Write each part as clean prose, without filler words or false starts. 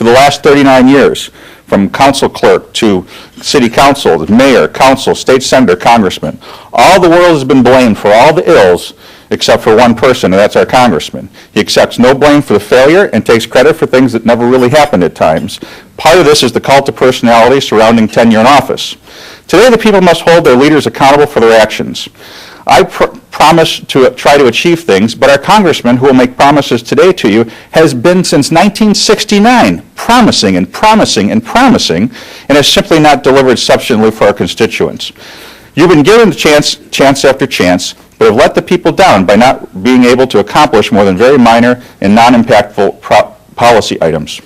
for the last 39 years, from council clerk to city council, mayor, council, state senator, congressman. All the world has been blamed for all the ills except for one person, and that's our congressman. He accepts no blame for the failure and takes credit for things that never really happened at times. Part of this is the cult of personality surrounding tenure in office. Today, the people must hold their leaders accountable for their actions. I promise to try to achieve things, but our congressman, who will make promises today to you, has been since 1969 promising and promising and promising, and has simply not delivered substantially for our constituents. You've been given chance after chance, but have let the people down by not being able to accomplish more than very minor and non-impactful policy items.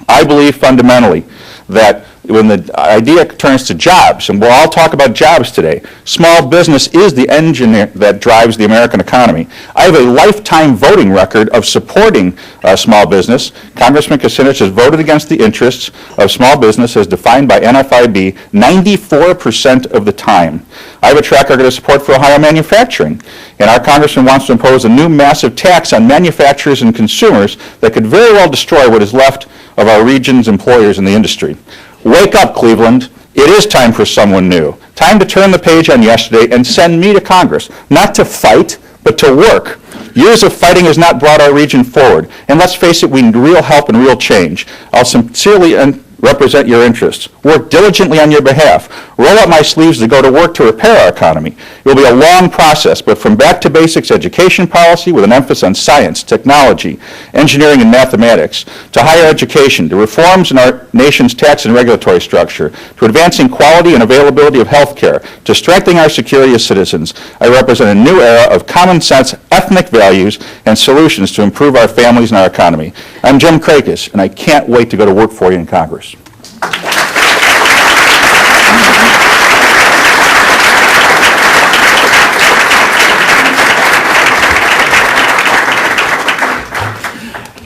I believe fundamentally that when the idea turns to jobs, and we'll all talk about jobs today, small business is the engine that drives the American economy. I have a lifetime voting record of supporting small business. Congressman Kucinich has voted against the interests of small business as defined by NFIB 94% of the time. I have a track record of support for Ohio manufacturing, and our congressman wants to impose a new massive tax on manufacturers and consumers that could very well destroy what is left of our region's employers in the industry. Wake up, Cleveland. It is time for someone new. Time to turn the page on yesterday and send me to Congress, not to fight, but to work. Years of fighting has not brought our region forward, and let's face it, we need real help and real change. I'll sincerely represent your interests. Work diligently on your behalf. Roll up my sleeves to go to work to repair our economy. It will be a long process, but from back to basics education policy with an emphasis on science, technology, engineering, and mathematics, to higher education, to reforms in our nation's tax and regulatory structure, to advancing quality and availability of health care, to strengthening our security as citizens, I represent a new era of common sense, ethnic values, and solutions to improve our families and our economy. I'm Jim Trakas, and I can't wait to go to work for you in Congress.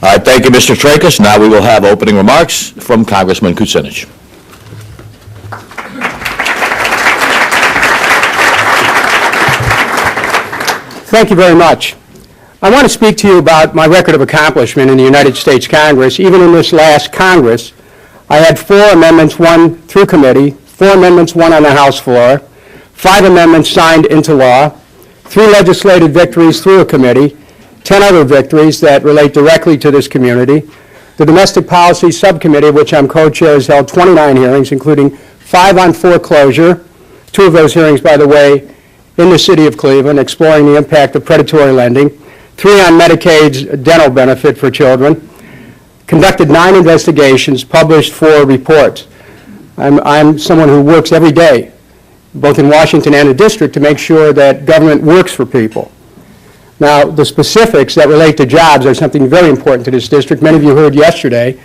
All right, thank you, Mr. Trakas. Now we will have opening remarks from Congressman Kucinich. Thank you very much. I want to speak to you about my record of accomplishment in the United States Congress. Even in this last Congress, I had 4 amendments won through committee, 4 amendments won on the House floor, 5 amendments signed into law, 3 legislative victories through a committee, 10 other victories that relate directly to this community. The Domestic Policy Subcommittee, which I'm co-chair, has held 29 hearings, including 5 on foreclosure, 2 of those hearings, by the way, in the city of Cleveland, exploring the impact of predatory lending, 3 on Medicaid's dental benefit for children, conducted 9 investigations, published 4 reports. I'm someone who works every day, both in Washington and the district, to make sure that government works for people. Now, the specifics that relate to jobs are something very important to this district. Many of you heard yesterday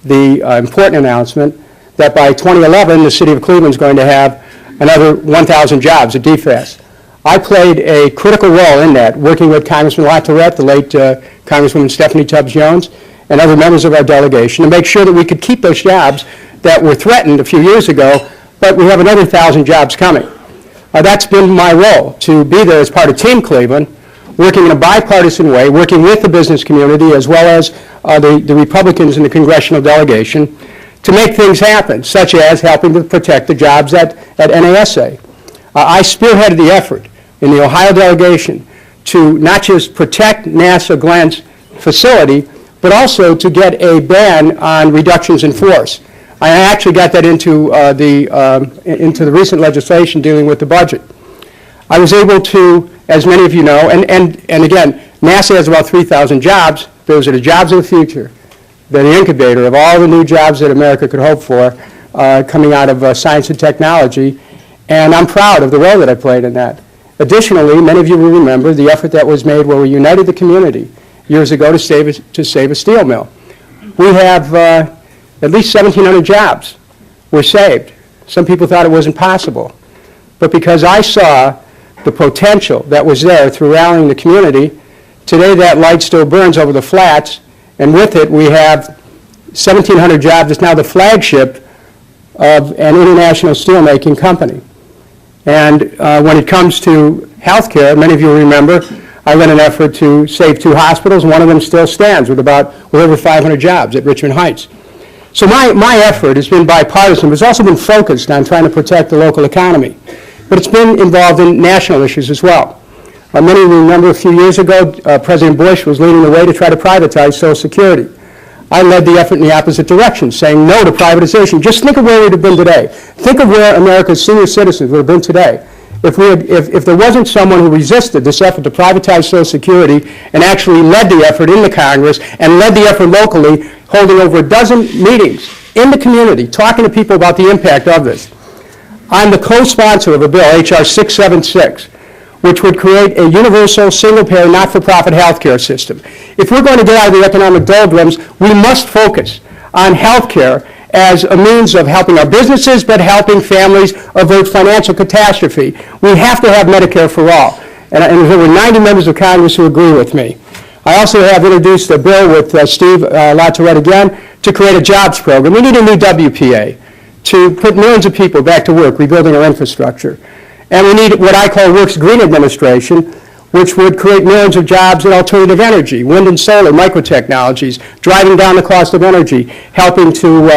the important announcement that by 2011, the city of Cleveland is going to have another 1,000 jobs at DFAS. I played a critical role in that, working with Congressman LaTourette, the late Congresswoman Stephanie Tubbs-Jones, and other members of our delegation to make sure that we could keep those jobs that were threatened a few years ago, but we have another 1,000 jobs coming. That's been my role, to be there as part of Team Cleveland, working in a bipartisan way, working with the business community as well as the Republicans in the congressional delegation to make things happen, such as helping to protect the jobs at NASA. I spearheaded the effort in the Ohio delegation to not just protect NASA Glenn's facility, but also to get a ban on reductions in force. I actually got that into the recent legislation dealing with the budget. I was able to, as many of you know, and again, NASA has about 3,000 jobs. Those are the jobs of the future. They're the incubator of all the new jobs that America could hope for coming out of science and technology, and I'm proud of the role that I played in that. Additionally, many of you will remember the effort that was made where we united the community years ago to save a steel mill. We have at least 1,700 jobs were saved. Some people thought it wasn't possible, but because I saw the potential that was there through rallying the community, today that light still burns over the flats, and with it we have 1,700 jobs. It's now the flagship of an international steelmaking company. And when it comes to health care, many of you remember, I led an effort to save 2 hospitals. One of them still stands with over 500 jobs at Richmond Heights. So my effort has been bipartisan, but it's also been focused on trying to protect the local economy. But it's been involved in national issues as well. Many of you remember a few years ago, President Bush was leading the way to try to privatize Social Security. I led the effort in the opposite direction, saying no to privatization. Just think of where we'd have been today. Think of where America's senior citizens would have been today if there wasn't someone who resisted this effort to privatize Social Security and actually led the effort in the Congress and led the effort locally, holding over a dozen meetings in the community, talking to people about the impact of this. I'm the co-sponsor of a bill, H.R. 676, which would create a universal, single-payer, not-for-profit health care system. If we're going to get out of the economic doldrums, we must focus on health care as a means of helping our businesses, but helping families avert financial catastrophe. We have to have Medicare for all. And there's over 90 members of Congress who agree with me. I also have introduced a bill with Steve LaTourette again to create a jobs program. We need a new WPA to put millions of people back to work, rebuilding our infrastructure. And we need what I call Works Green Administration, which would create millions of jobs in alternative energy, wind and solar, microtechnologies, driving down the cost of energy, helping to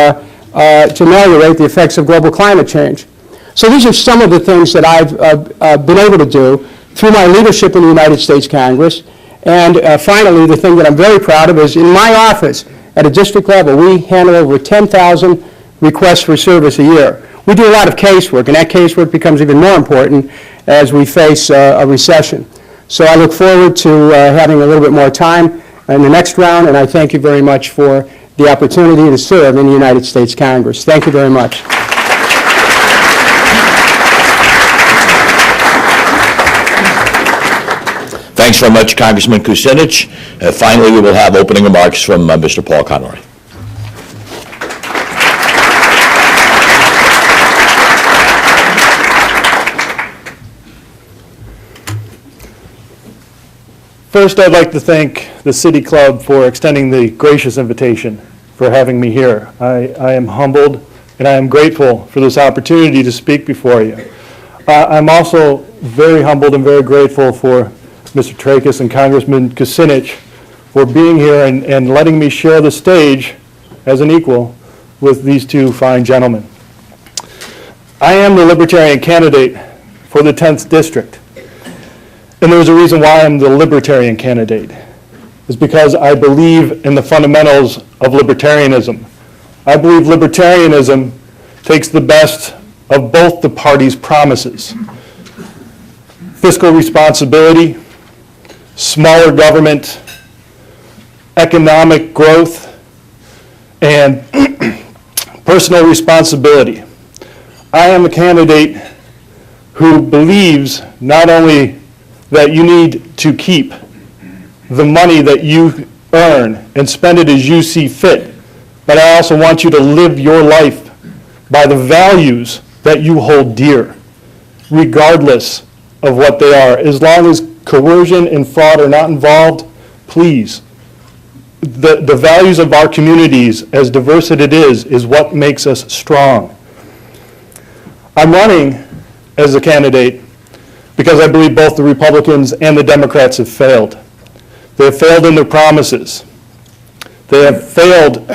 ameliorate the effects of global climate change. So these are some of the things that I've been able to do through my leadership in the United States Congress. And finally, the thing that I'm very proud of is in my office, at a district level, we handle over 10,000 requests for service a year. We do a lot of casework, and that casework becomes even more important as we face a recession. So I look forward to having a little bit more time in the next round, and I thank you very much for the opportunity to serve in the United States Congress. Thank you very much. Thanks very much, Congressman Kucinich. Finally, we will have opening remarks from Mr. Paul Conroy. First, I'd like to thank the City Club for extending the gracious invitation, for having me here. I am humbled and I am grateful for this opportunity to speak before you. I'm also very humbled and very grateful for Mr. Trakas and Congressman Kucinich for being here and letting me share the stage as an equal with these two fine gentlemen. I am the Libertarian candidate for the 10th District. And there's a reason why I'm the Libertarian candidate. It's because I believe in the fundamentals of libertarianism. I believe libertarianism takes the best of both the parties' promises. Fiscal responsibility, smaller government, economic growth, and personal responsibility. I am a candidate who believes not only that you need to keep the money that you earn and spend it as you see fit, but I also want you to live your life by the values that you hold dear, regardless of what they are. As long as coercion and fraud are not involved, please. The values of our communities, as diverse as it is what makes us strong. I'm running as a candidate because I believe both the Republicans and the Democrats have failed. They have failed in their promises. They have failed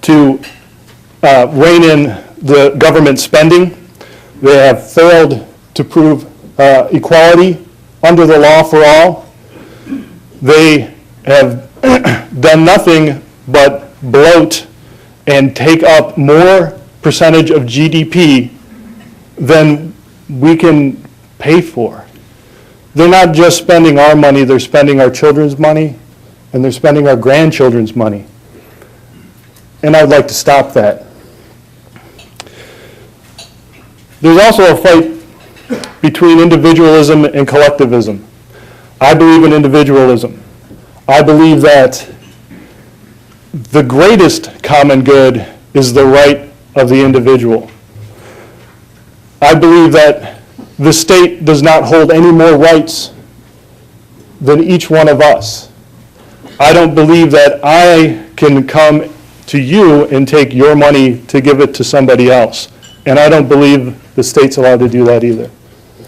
to rein in the government spending. They have failed to prove equality under the law for all. They have done nothing but bloat and take up more percentage of GDP than we can pay for. They're not just spending our money, they're spending our children's money, and they're spending our grandchildren's money. And I'd like to stop that. There's also a fight between individualism and collectivism. I believe in individualism. I believe that the greatest common good is the right of the individual. I believe that the state does not hold any more rights than each one of us. I don't believe that I can come to you and take your money to give it to somebody else. And I don't believe the state's allowed to do that either.